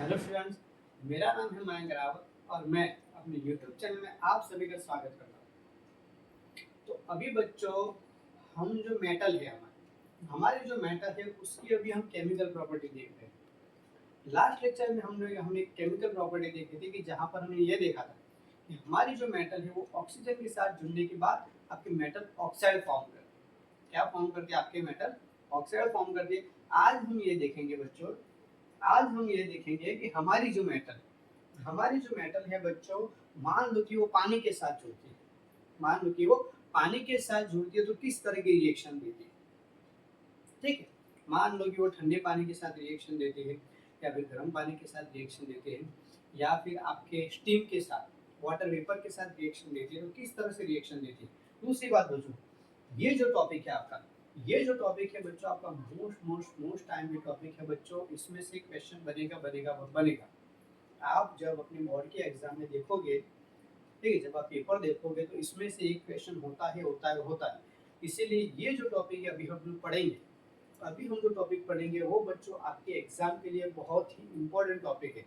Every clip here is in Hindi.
हेलो स्टूडेंट्स, मेरा नाम है मयंक रावत और मैं अपने यूट्यूब चैनल में आप सभी का स्वागत करता हूँ। तो अभी बच्चों, हम जो मेटल है हमारी जो मेटल है उसकी अभी हम केमिकल प्रॉपर्टी देख रहे हैं। लास्ट लेक्चर में हमने एक केमिकल प्रॉपर्टी देखी थी कि जहाँ पर हमने ये देखा था कि हमारी जो मेटल है वो ऑक्सीजन के साथ जुड़ने के बाद आपके मेटल ऑक्साइड फॉर्म करती है। क्या फॉर्म करती है? आपके मेटल ऑक्साइड फॉर्म करती है। आज हम ये देखेंगे बच्चों, आज हम ये देखेंगे कि हमारी जो मेटल है बच्चों, मान लो कि वो पानी के साथ जुड़ती है। मान लो कि वो पानी के साथ जुड़ती है तो किस तरह की रिएक्शन देती है। ठीक है, मान लो कि वो ठंडे पानी के साथ रिएक्शन देती है या फिर गर्म पानी के साथ रिएक्शन देते हैं या फिर आपके स्टीम के साथ, वाटर वेपर के साथ रिएक्शन देती है, तो किस तरह से रिएक्शन देती है। दूसरी बात बच्चों, ये जो टॉपिक है आपका, ये जो टॉपिक है बच्चों आपका मोस्ट टाइम टॉपिक है बच्चों। इसमें से क्वेश्चन बनेगा बनेगा बनेगा। आप जब अपने बोर्ड के एग्जाम में देखोगे, ठीक है, जब आप पेपर देखोगे तो इसमें से एक क्वेश्चन होता है। इसीलिए ये जो टॉपिक है अभी हम लोग पढ़ेंगे, अभी हम जो टॉपिक पढ़ेंगे वो बच्चों आपके एग्जाम के लिए बहुत ही इम्पोर्टेंट टॉपिक है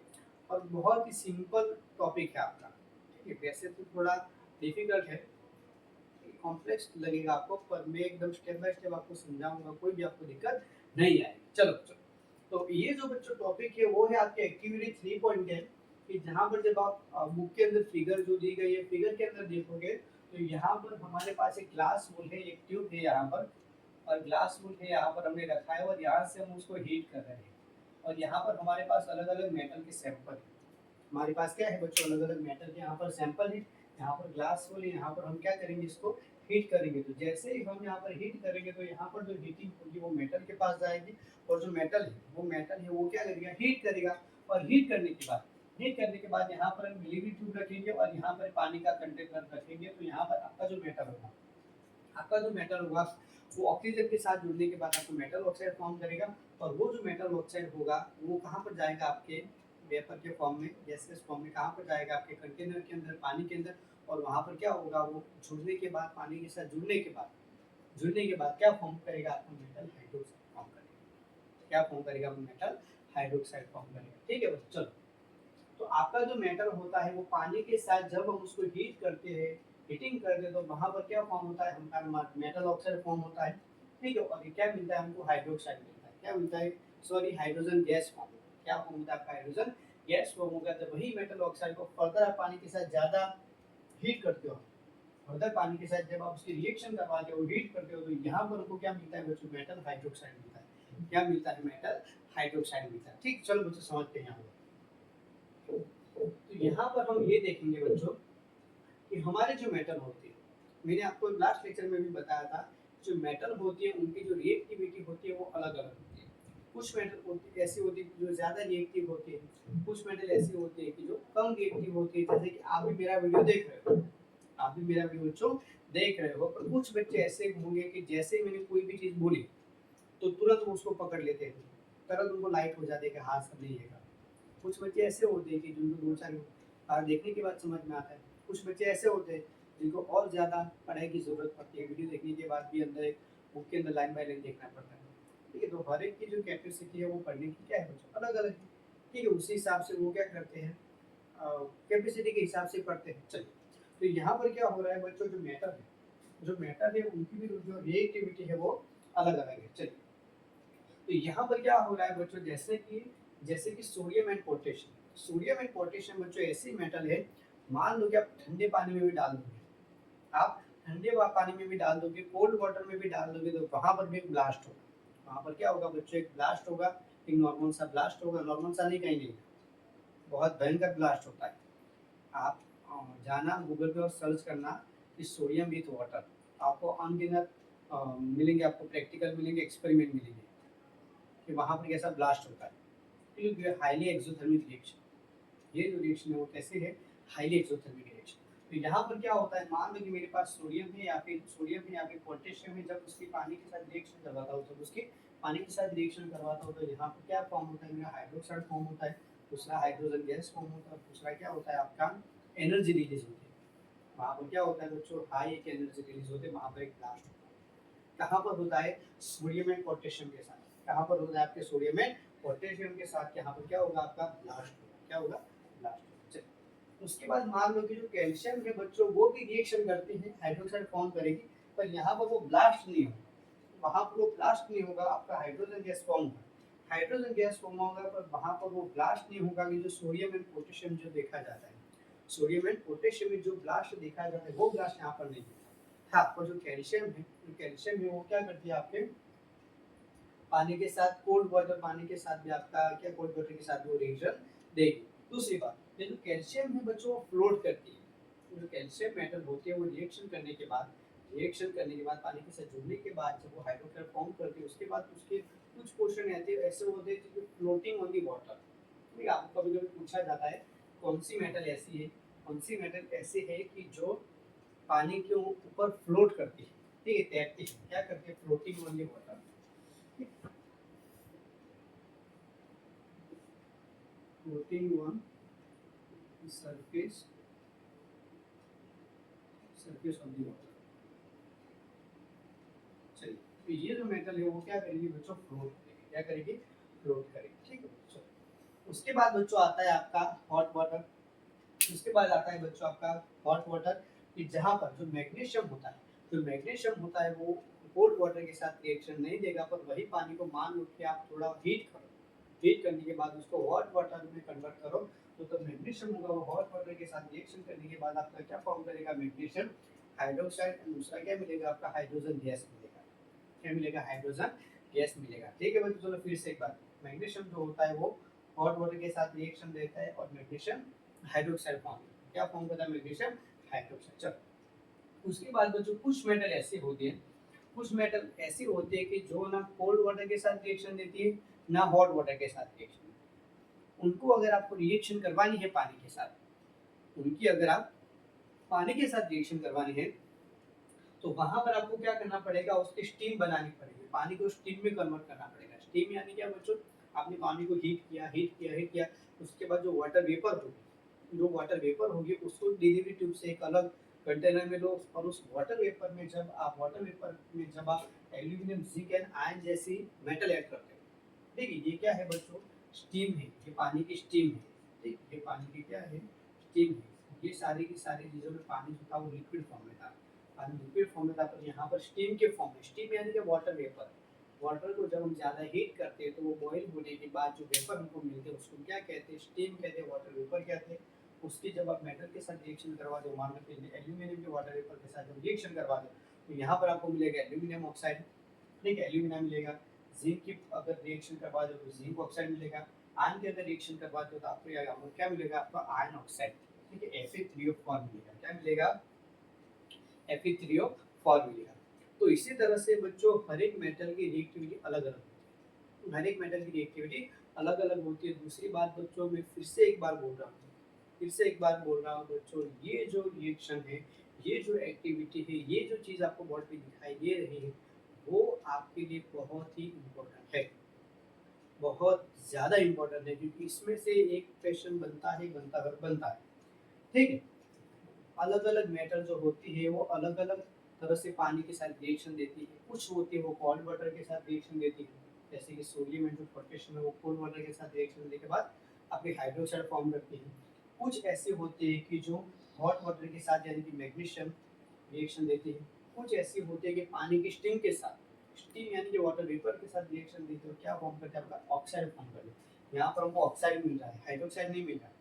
और बहुत ही सिंपल टॉपिक है आपका। ठीक है, वैसे तो थोड़ा डिफिकल्ट है, कॉम्प्लेक्स लगेगा आपको, पर मैं एकदम स्टेप बाय स्टेप आपको समझाऊंगा, कोई भी आपको दिक्कत नहीं आएगी। चलो चलो, तो ये जो बच्चों टॉपिक है वो है आपके एक्टिविटी 3.10 कि जहाँ पर जब आप बुक के अंदर फिगर जो दी गई है, फिगर के अंदर देखोगे तो यहाँ पर हमारे पास एक ग्लास वूल है, एक ट्यूब है यहाँ पर, और ग्लास वूल है यहाँ पर हमने रखा है और यहाँ से हम उसको हीट कर रहे हैं। और यहाँ पर हमारे पास अलग अलग मेटल के सैंपल है। हमारे पास क्या है बच्चों, अलग अलग मेटल के यहाँ पर सैंपल है, यहाँ पर ग्लास वूल है, यहाँ पर हम क्या करेंगे, इसको हीट करेंगे। तो जैसे ही हम यहाँ पर हीट करेंगे तो यहाँ पर जो हीटिंग होगी वो मेटल के पास जाएगी और जो मेटल है वो क्या करेगा, हीट करेगा। और हीट करने के बाद यहाँ पर हम मिलीमीटर ट्यूब रखेंगे और यहाँ पर पानी का कंटेनर रखेंगे। तो यहाँ पर आपका जो मेटल होगा वो ऑक्सीजन के साथ जुड़ने के बाद आपको मेटल ऑक्साइड फॉर्म करेगा। और वो जो मेटल ऑक्साइड होगा वो कहाँ पर जाएगा, आपके वेपर के फॉर्म में, गैसेस फॉर्म में कहाँ पर जाएगा, आपके कंटेनर के अंदर, पानी के अंदर। और वहाँ पर क्या होगा, वो जुड़ने के बाद, पानी के साथ जुड़ने के बाद क्या फॉर्म करेगा, आपको मेटल हाइड्रोक्साइड फॉर्म करेगा। क्या फॉर्म करेगा, वो मेटल हाइड्रोक्साइड फॉर्म करेगा। ठीक है बच्चों, चलो। तो आपका जो मेटल होता है वो पानी के साथ जब हम उसको हीट करते हैं, हीटिंग करते हैं, तो वहां पर क्या फॉर्म होता है, हमारा मेटल ऑक्साइड फॉर्म होता है। ठीक है, और ये क्या मिलता है हमको, हाइड्रोक्साइड मिलता है। क्या मिलता है, सॉरी, हाइड्रोजन गैस फॉर्म होता है। क्या फॉर्म होता है आपका, हाइड्रोजन गैस फॉर्म होगा। जब वही मेटल ऑक्साइड को फर्दर आप पानी के साथ ज्यादा हीट करते हो, फर्दर पानी के साथ जब आप उसकी रिएक्शन करवाते हो, हीट करते हो, तो यहाँ पर हमको क्या मिलता है बच्चों, मेटल हाइड्रोक्साइड मिलता है। क्या मिलता है, मेटल हाइड्रोक्साइड मिलता है। ठीक, चलो बच्चों समझते हैं यहाँ पर। तो यहाँ पर हम ये देखेंगे बच्चों कि हमारे जो मेटल होते हैं, मैंने आपको लास्ट लेक्चर में भी बताया था, जो मेटल होती है उनकी जो रिएक्टिविटी होती है वो अलग अलग होती है। कुछ मेटल ऐसी होती है जो ज्यादा रिएक्टिव होती है, कुछ मेटल ऐसी होती है कि जो कम रिएक्टिव होती है। जैसे कि आप भी मेरा वीडियो देख रहे हो, आप भी मेरा वीडियो बच्चों देख रहे हो, पर कुछ बच्चे ऐसे होंगे कि जैसे ही मैंने कोई भी चीज बोली तो तुरंत वो उसको पकड़ लेते हैं, तुरंत उनको लाइट हो जाती है कि हाँ सब नहीं है। कुछ बच्चे ऐसे होते हैं कि जिनको दो चार बार देखने के बाद समझ में आता है। कुछ बच्चे ऐसे होते हैं जिनको और ज़्यादा पढ़ाई की ज़रूरत पड़ती है, वीडियो देखने के बाद भी अंदर बुक के अंदर लाइन बाय लाइन देखना पड़ता है। ठीक है, तो हर एक की जो कैपेसिटी है वो पढ़ने की क्या है बच्चों, अलग अलग है। ठीक है, उसी हिसाब से वो क्या करते हैं, कैपेसिटी के हिसाब से पढ़ते हैं। चलिए, तो यहाँ पर क्या हो रहा है बच्चों, जो मैटर है उनकी भी जो रिएक्टिविटी है वो अलग अलग है। चलिए, तो यहाँ पर क्या हो रहा है बच्चों, जैसे कि सोडियम एंड पोटेशियम बच्चों ऐसे मेटल है। मान लो कि आप ठंडे पानी में भी डाल दोगे, आप पानी में भी डाल दोगे, कोल्ड वाटर में भी डाल दोगे, तो वहां पर भी एक ब्लास्ट होगा। वहां पर क्या होगा बच्चों, एक ब्लास्ट होगा। एक नॉर्मल सा ब्लास्ट होगा, नॉर्मल सा नहीं कहेंगे, बहुत भयंकर ब्लास्ट होता है। आप जाना गूगल पे और सर्च करना कि सोडियम विथ वाटर, आपको अनगिनत मिलेंगे, आपको प्रैक्टिकल मिलेंगे, एक्सपेरिमेंट मिलेंगे कि वहां पर कैसा ब्लास्ट होता है। क्योंकि हाईली एक्सोथर्मिक रिएक्शन, ये जो रिएक्शन है वो कैसे है, हाईली एक्सोथर्मिक रिएक्शन। तो यहाँ पर क्या होता है, मान लो कि मेरे पास सोडियम है या फिर पोटेशियम है, जब उसकी पानी के साथ रिएक्शन करवाता हूँ, जब उसकी पानी के साथ रिएक्शन करवाता हूँ तो यहाँ पर क्या फॉर्म होता है, मेरा हाइड्रोक्साइड फॉर्म होता है, दूसरा हाइड्रोजन गैस फॉर्म होता है, दूसरा क्या होता है आपका एनर्जी रिलीज होती है। वहाँ पर क्या होता है बच्चों, हाई एक एनर्जी रिलीज होती है, वहाँ पर एक ब्लास्ट होता है। कहाँ पर होता है, सोडियम एंड पोटेशियम के साथ। कहाँ पर होता है, आपके सोडियम एंड पोटेशियम के साथ यहाँ पर क्या होगा, आपका ब्लास्ट होगा। क्या होगा, ब्लास्ट होगा। चलिए, उसके बाद मान लो कि जो कैल्शियम है बच्चों वो भी रिएक्शन करती है, हाइड्रोक्साइड फॉर्म करेगी, पर यहाँ पर वो ब्लास्ट नहीं होगा, वहाँ पर वो ब्लास्ट नहीं होगा, आपका हाइड्रोजन गैस फॉर्म होगा। हाइड्रोजन गैस फॉर्म होगा पर वहाँ पर वो ब्लास्ट नहीं होगा कि जो सोडियम एंड पोटेशियम जो देखा जाता है, सोडियम एंड पोटेशियम में जो ब्लास्ट देखा जाता है वो ब्लास्ट यहाँ पर नहीं होगा। हाँ, आपको जो कैल्शियम है वो क्या करती है, आपके पानी के साथ, कोल्ड वाटर पानी के साथ भी आपका क्या, कोल्ड वाटर के साथ भी वो रिएक्शन देगी। दूसरी बात, ये जो कैल्शियम है बच्चों वो फ्लोट करती है। जो कैल्शियम मेटल होती है वो रिएक्शन करने के बाद पानी के साथ जुड़ने के बाद जब वो हाइड्रोक्साइड फॉर्म करती है, उसके बाद उसके कुछ पोर्शन ऐसे होते हैं जो फ्लोटिंग ऑन दी वाटर। ठीक है, आपको कभी कभी पूछा जाता है कौन सी मेटल ऐसी है, कौन सी मेटल ऐसी है कि जो पानी के ऊपर फ्लोट करती है, ठीक है, तैरती है, क्या करती है, floating on the water. floating on the surface of the water। चलिए, तो ये जो मेटल है वो क्या करेगी बच्चों, फ्लोट करेगी। क्या करेगी, फ्लोट करेगी। ठीक है बच्चों, उसके बाद बच्चों आता है आपका हॉट वाटर। उसके बाद आता है बच्चों आपका हॉट वाटर, कि जहाँ पर जो मैग्नीशियम होता है वो कोल्ड वाटर के साथ रिएक्शन नहीं देगा, पर वही पानी को मान लो कि आप थोड़ा हीट करो, हीट करने के बाद उसको हॉट वाटर में कन्वर्ट करो, तो मैग्नीशियम होगा वो हॉट वाटर के साथ रिएक्शन करने के बाद आपका क्या फॉर्म करेगा, मैग्नीशियम हाइड्रोक्साइड, दूसरा क्या मिलेगा, आपका हाइड्रोजन गैस मिलेगा। क्या मिलेगा, हाइड्रोजन गैस मिलेगा। ठीक है बच्चों, चलो फिर से एक बार, मैग्नीशियम जो होता है वो हॉट वाटर के साथ रिएक्शन देता है और मैग्नीशियम हाइड्रोक्साइड फॉर्म, क्या फॉर्म करता है, मैग्नीशियम हाइड्रोक्साइड। चलो, उसके बाद बच्चों कुछ मेटल ऐसी होती है, कि जो ना कोल्ड वाटर के साथ रिएक्शन देती है ना हॉट वाटर के साथ रिएक्शन। उनको अगर आपको रिएक्शन करवानी है पानी के साथ, उनकी अगर आप पानी के साथ रिएक्शन करवानी है तो वहां पर आपको क्या करना पड़ेगा, उसकी स्टीम बनानी पड़ेगी, पानी को स्टीम में कन्वर्ट करना पड़ेगा। स्टीम यानी क्या बच्चों, आपने पानी को हीट किया, उसके बाद जो वाटर वेपर होगी उसको डिलीवरी ट्यूब से एक अलग कंटेनर में लो, और उस वाटर वेपर में जब आप एल्यूमिनियम, जिंक एंड आयरन जैसी मेटल ऐड करते हो, देखिए ये क्या है बच्चों, स्टीम है, ये पानी की स्टीम है। ठीक, ये पानी की क्या है, स्टीम है। ये सारी की सारी चीजों में पानी जो था वो लिक्विड फॉर्म में था, पानी लिक्विड फॉर्म में था, पर यहाँ पर स्टीम के फॉर्म में, स्टीम यानी कि वाटर वेपर। वाटर को जब हम ज़्यादा हीट करते हैं तो वो बॉईल होने के बाद जो वेपर हमको मिलते हैं उसको क्या कहते हैं, स्टीम कहते हैं, वाटर वेपर कहते हैं। उसकी जब आप मेटल के साथ रिएक्शन करवा दो, मान लो एल्यूमिनियम के वाटर वेपर के साथ जब रिएक्शन करवा दो, तो यहाँ पर आपको मिलेगा एल्यूमिनियम ऑक्साइड। ठीक है, एल्यूमिनियम मिलेगा। जिंक की अगर रिएक्शन करवा दो तो जिंक ऑक्साइड मिलेगा। आयरन की अगर रिएक्शन करवा दो तो आपको यहाँ क्या मिलेगा, आपको आयरन ऑक्साइड। ठीक है, Fe3O4 मिलेगा। क्या मिलेगा, Fe3O4 मिलेगा। तो इसी तरह से बच्चों हर एक मेटल की रिएक्टिविटी अलग अलग होती है, हर एक मेटल की रिएक्टिविटी अलग अलग होती है। दूसरी बात बच्चों, मैं फिर से एक बार बोल रहा हूँ बच्चों, ये जो रिएक्शन है, ये जो एक्टिविटी है, ये जो चीज़ आपको बोर्ड पे दिखाई दे रही है, वो आपके लिए बहुत ही इम्पोर्टेंट है, बहुत ज़्यादा इम्पोर्टेंट है, क्योंकि इसमें से एक क्वेश्चन बनता है। ठीक है, अलग अलग मेटल जो होती है वो अलग अलग तरह से पानी के साथ रिएक्शन देती है। कुछ होती है वो कोल्ड वाटर के साथ रिएक्शन देती है, जैसे कि सोडियम एंड जो पोटेशियम है वो कोल्ड वाटर के साथ रिएक्शन देने के बाद अपनी हाइड्रोक्साइड फॉर्म करती है। कुछ ऐसे होते हैं कि जो हॉट वाटर के साथ यानी कि मैग्नीशियम रिएक्शन देती है। कुछ ऐसी होती है कि पानी की स्टीम के साथ, स्टीम यानी कि वाटर वेपर के साथ रिएक्शन देती है, क्या फॉर्म करते हैं, आपका ऑक्साइड फॉर्म करते हैं। यहाँ पर हमको ऑक्साइड मिल रहा है, हाइड्रोक्साइड नहीं मिल रहा है।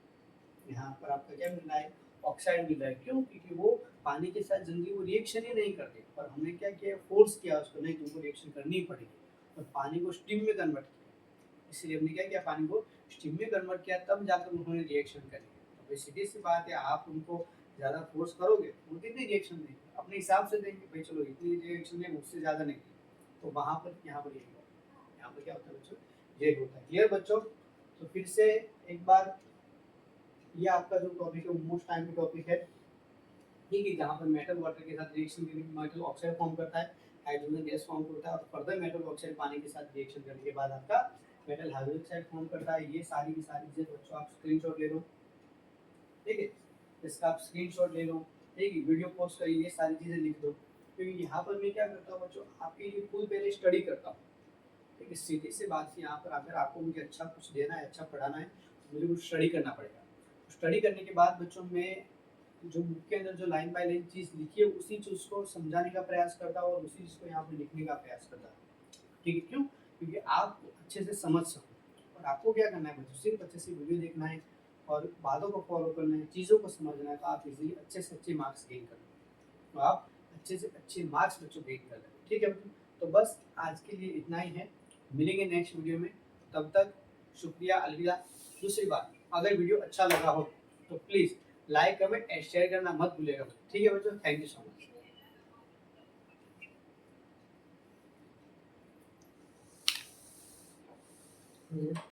यहाँ पर आपका क्या मिल रहा है, ऑक्साइड मिल रहा है। क्यों, क्योंकि वो पानी के साथ जल्दी वो रिएक्शन ही नहीं करते, पर हमने क्या किया, फोर्स किया उसको, नहीं तुमको रिएक्शन करनी ही पड़ेगी, और पानी को स्टीम में कन्वर्ट किया। इसलिए हमने क्या किया, पानी को स्टीम में कन्वर्ट किया, तब जाकर उन्होंने रिएक्शन करी। तो सीधी सी बात है, आप उनको ज़्यादा फोर्स करोगे वो कितनी रिएक्शन देंगे, अपने हिसाब से देंगे, भाई चलो इतनी रिएक्शन देंगे, उससे ज़्यादा नहीं। तो वहाँ पर यहाँ पर यही होता है, यहाँ पर क्या होता है बच्चों, ये होता है। क्लियर बच्चों, तो फिर से एक बार, ये आपका जो टॉपिक है मोस्ट टाइम की टॉपिक है। ठीक है, जहाँ पर मेटल वाटर के साथ रिएक्शन करके मेटल ऑक्साइड फॉर्म करता है, हाइड्रोजन गैस फॉर्म करता है, और फर्दर मेटल ऑक्साइड पानी के साथ रिएक्शन करने के बाद आपका मेटल हाइड्रोक्साइड फॉर्म करता है। ये सारी की सारी चीज़ें बच्चों आप स्क्रीनशॉट ले लो। ठीक है, इसका आप स्क्रीनशॉट ले लो। ठीक है, वीडियो पोस्ट करिए, ये सारी चीज़ें लिख दो, क्योंकि यहाँ पर मैं क्या करता हूँ बच्चों, आपके लिए फुल पहले स्टडी करता हूँ। एक सीधी सी बात है यहाँ पर, अगर आपको मुझे अच्छा कुछ देना है, अच्छा पढ़ाना है, तो मुझे कुछ स्टडी करना पड़ेगा। स्टडी करने के बाद बच्चों में जो बुक के अंदर जो लाइन बाय लाइन चीज़ लिखी है, उसी चीज़ को समझाने का प्रयास करता हूँ और उसी चीज़ को यहाँ पे लिखने का प्रयास करता हूँ। ठीक है, क्यों? क्योंकि आप अच्छे से समझ सको। और आपको क्या करना है बच्चों, सिर्फ अच्छे से वीडियो देखना है और बातों को फॉलो करना है, चीज़ों को समझना है, तो आप इजीली अच्छे से अच्छे मार्क्स गेन कर लो। तो आप अच्छे से अच्छे मार्क्स बच्चों गेन कर लेंगे। ठीक है बच्चों, तो बस आज के लिए इतना ही है। मिलेंगे नेक्स्ट वीडियो में, तब तक शुक्रिया, अलविदा। दूसरी बात, अगर वीडियो अच्छा लगा हो तो please like comment and share करना मत भूलिएगा। ठीक है बच्चों, थैंक यू सो मच।